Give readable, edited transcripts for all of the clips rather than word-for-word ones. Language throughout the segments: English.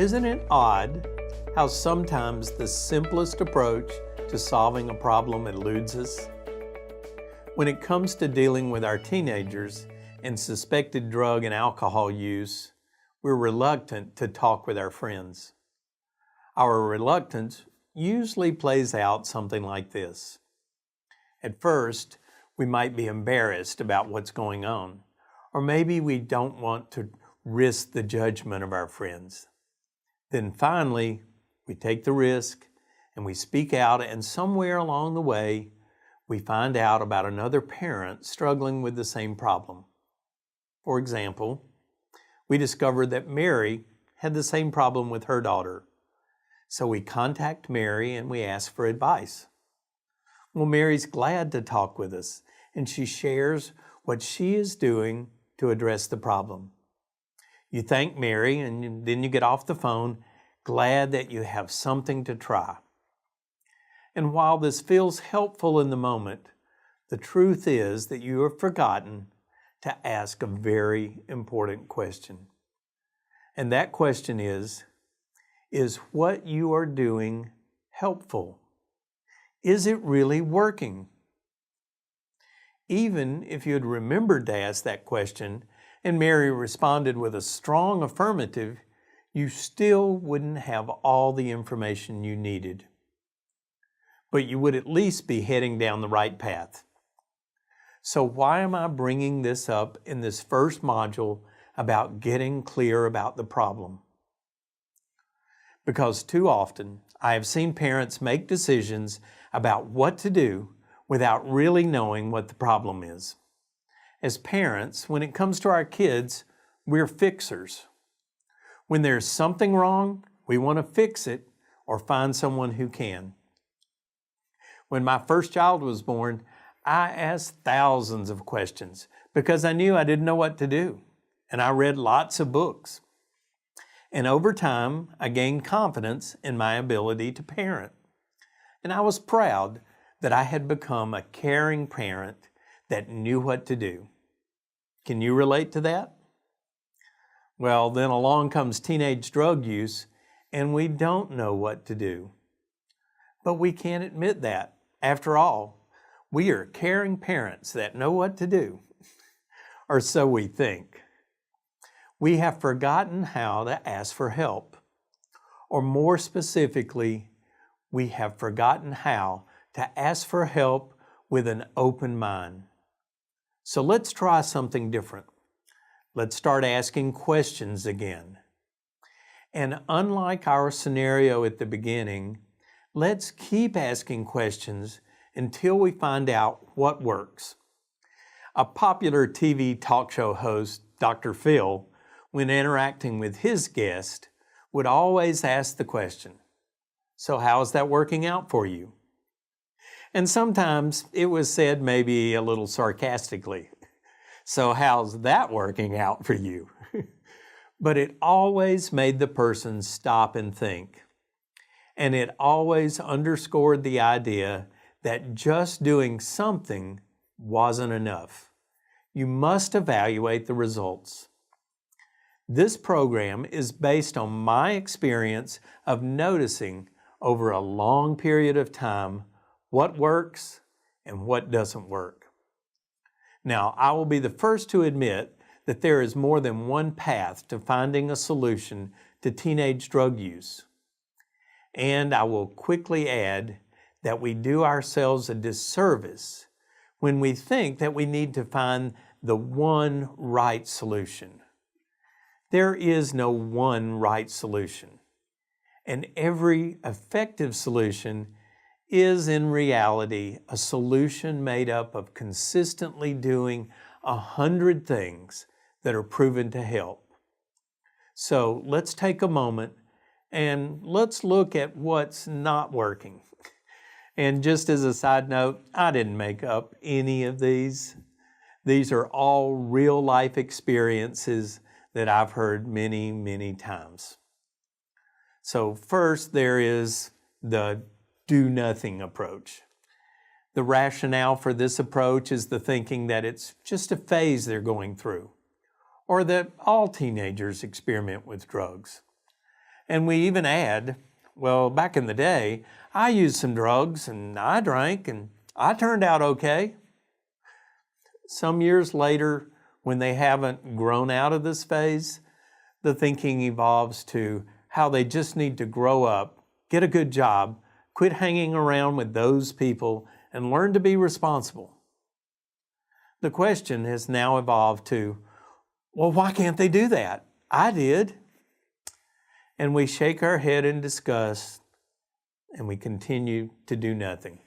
Isn't it odd how sometimes the simplest approach to solving a problem eludes us? When it comes to dealing with our teenagers and suspected drug and alcohol use, we're reluctant to talk with our friends. Our reluctance usually plays out something like this. At first, we might be embarrassed about what's going on, or maybe we don't want to risk the judgment of our friends. Then finally, we take the risk and we speak out, and somewhere along the way, we find out about another parent struggling with the same problem. For example, we discovered that Mary had the same problem with her daughter. So we contact Mary and we ask for advice. Well, Mary's glad to talk with us, and she shares what she is doing to address the problem. You thank Mary, and then you get off the phone, glad that you have something to try. And while this feels helpful in the moment, the truth is that you have forgotten to ask a very important question. And that question is what you are doing helpful? Is it really working? Even if you had remembered to ask that question and Mary responded with a strong affirmative, you still wouldn't have all the information you needed. But you would at least be heading down the right path. So why am I bringing this up in this first module about getting clear about the problem? Because too often I have seen parents make decisions about what to do without really knowing what the problem is. As parents, when it comes to our kids, we're fixers. When there's something wrong, we want to fix it or find someone who can. When my first child was born, I asked thousands of questions because I knew I didn't know what to do, and I read lots of books. And over time, I gained confidence in my ability to parent. And I was proud that I had become a caring parent that knew what to do. Can you relate to that? Well, then along comes teenage drug use, and we don't know what to do. But we can't admit that. After all, we are caring parents that know what to do, or so we think. We have forgotten how to ask for help, or more specifically, we have forgotten how to ask for help with an open mind. So let's try something different. Let's start asking questions again. And unlike our scenario at the beginning, let's keep asking questions until we find out what works. A popular TV talk show host, Dr. Phil, when interacting with his guest, would always ask the question, "So how is that working out for you?" And sometimes it was said maybe a little sarcastically, "So how's that working out for you?" But it always made the person stop and think. And it always underscored the idea that just doing something wasn't enough. You must evaluate the results. This program is based on my experience of noticing over a long period of time what works and what doesn't work. Now, I will be the first to admit that there is more than one path to finding a solution to teenage drug use. And I will quickly add that we do ourselves a disservice when we think that we need to find the one right solution. There is no one right solution, and every effective solution is in reality a solution made up of consistently doing 100 things that are proven to help. So let's take a moment and let's look at what's not working. And just as a side note, I didn't make up any of these. These are all real life experiences that I've heard many, many times. So first, there is the do nothing approach. The rationale for this approach is the thinking that it's just a phase they're going through, or that all teenagers experiment with drugs. And we even add, well, back in the day, I used some drugs and I drank and I turned out okay. Some years later, when they haven't grown out of this phase, the thinking evolves to how they just need to grow up, get a good job, quit hanging around with those people, and learn to be responsible. The question has now evolved to, well, why can't they do that? I did. And we shake our head in disgust, and we continue to do nothing.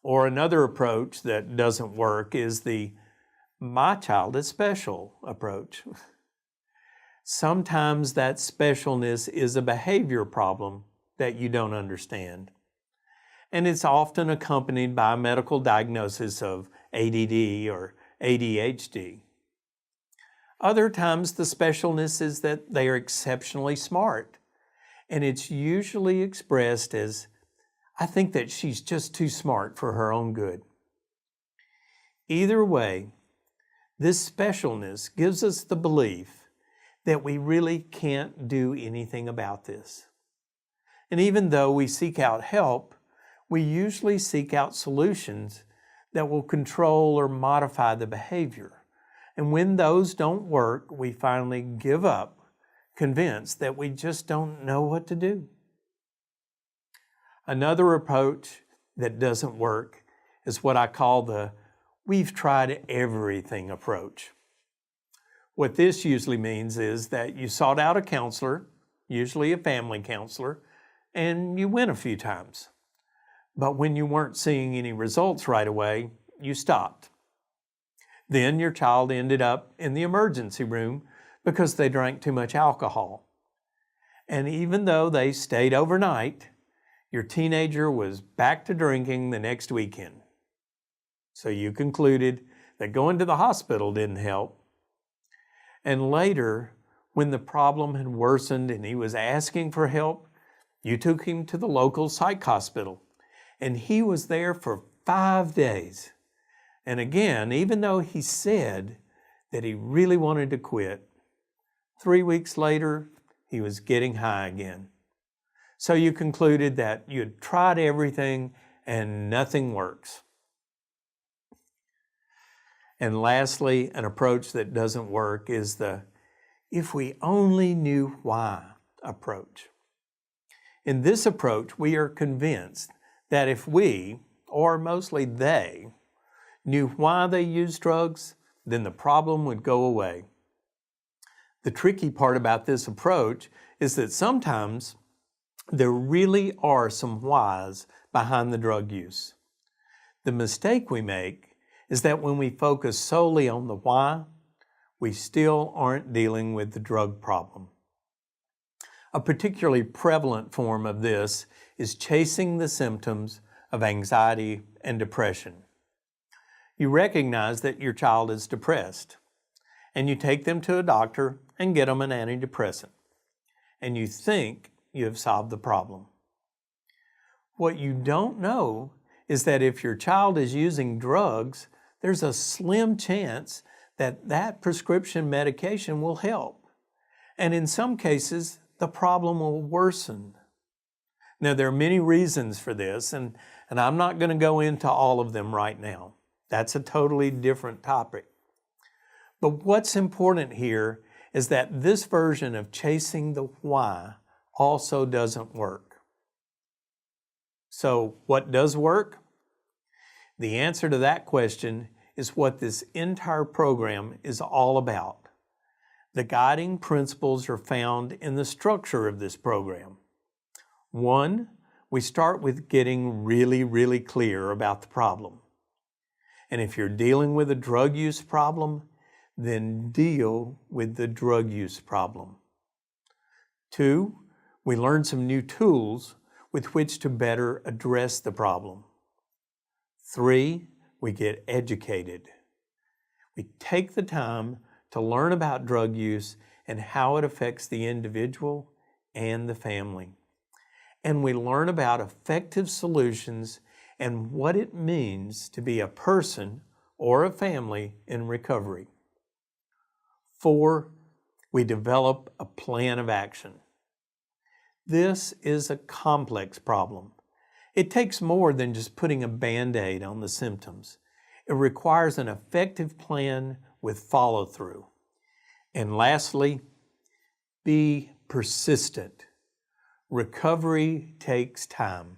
Or another approach that doesn't work is the "my child is special" approach. Sometimes that specialness is a behavior problem that you don't understand. And it's often accompanied by a medical diagnosis of ADD or ADHD. Other times the specialness is that they are exceptionally smart, and it's usually expressed as, "I think that she's just too smart for her own good." Either way, this specialness gives us the belief that we really can't do anything about this. And even though we seek out help, we usually seek out solutions that will control or modify the behavior. And when those don't work, we finally give up, convinced that we just don't know what to do. Another approach that doesn't work is what I call the "we've tried everything" approach. What this usually means is that you sought out a counselor, usually a family counselor, and you went a few times. But when you weren't seeing any results right away, you stopped. Then your child ended up in the emergency room because they drank too much alcohol. And even though they stayed overnight, your teenager was back to drinking the next weekend. So you concluded that going to the hospital didn't help. And later, when the problem had worsened and he was asking for help, you took him to the local psych hospital. And he was there for 5 days. And again, even though he said that he really wanted to quit, 3 weeks later, he was getting high again. So you concluded that you had tried everything and nothing works. And lastly, an approach that doesn't work is the "if we only knew why" approach. In this approach, we are convinced that if we, or mostly they, knew why they used drugs, then the problem would go away. The tricky part about this approach is that sometimes there really are some whys behind the drug use. The mistake we make is that when we focus solely on the why, we still aren't dealing with the drug problem. A particularly prevalent form of this is chasing the symptoms of anxiety and depression. You recognize that your child is depressed, and you take them to a doctor and get them an antidepressant, and you think you have solved the problem. What you don't know is that if your child is using drugs, there's a slim chance that that prescription medication will help. And in some cases, the problem will worsen. Now, there are many reasons for this, and I'm not going to go into all of them right now. That's a totally different topic. But what's important here is that this version of chasing the why also doesn't work. So, what does work? The answer to that question is what this entire program is all about. The guiding principles are found in the structure of this program. 1, we start with getting really clear about the problem. And if you're dealing with a drug use problem, then deal with the drug use problem. 2, we learn some new tools with which to better address the problem. 3, we get educated. We take the time to learn about drug use and how it affects the individual and the family. And we learn about effective solutions and what it means to be a person or a family in recovery. 4, We develop a plan of action. This is a complex problem. It takes more than just putting a Band-Aid on the symptoms. It requires an effective plan with follow-through. And lastly, be persistent. Recovery takes time.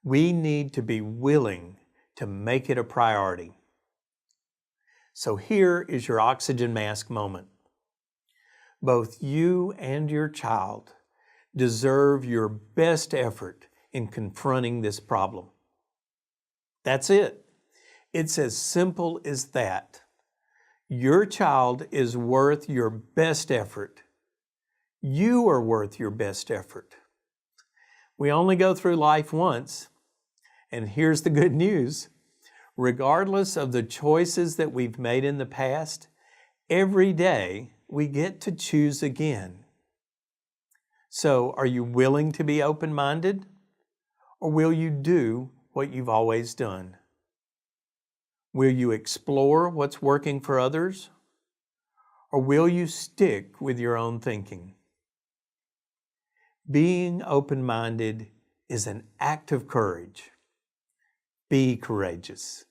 We need to be willing to make it a priority. So here is your oxygen mask moment. Both you and your child deserve your best effort in confronting this problem. That's it. It's as simple as that. Your child is worth your best effort. You are worth your best effort. We only go through life once, and here's the good news. Regardless of the choices that we've made in the past, every day we get to choose again. So, are you willing to be open-minded? Or will you do what you've always done? Will you explore what's working for others? Or will you stick with your own thinking? Being open-minded is an act of courage. Be courageous.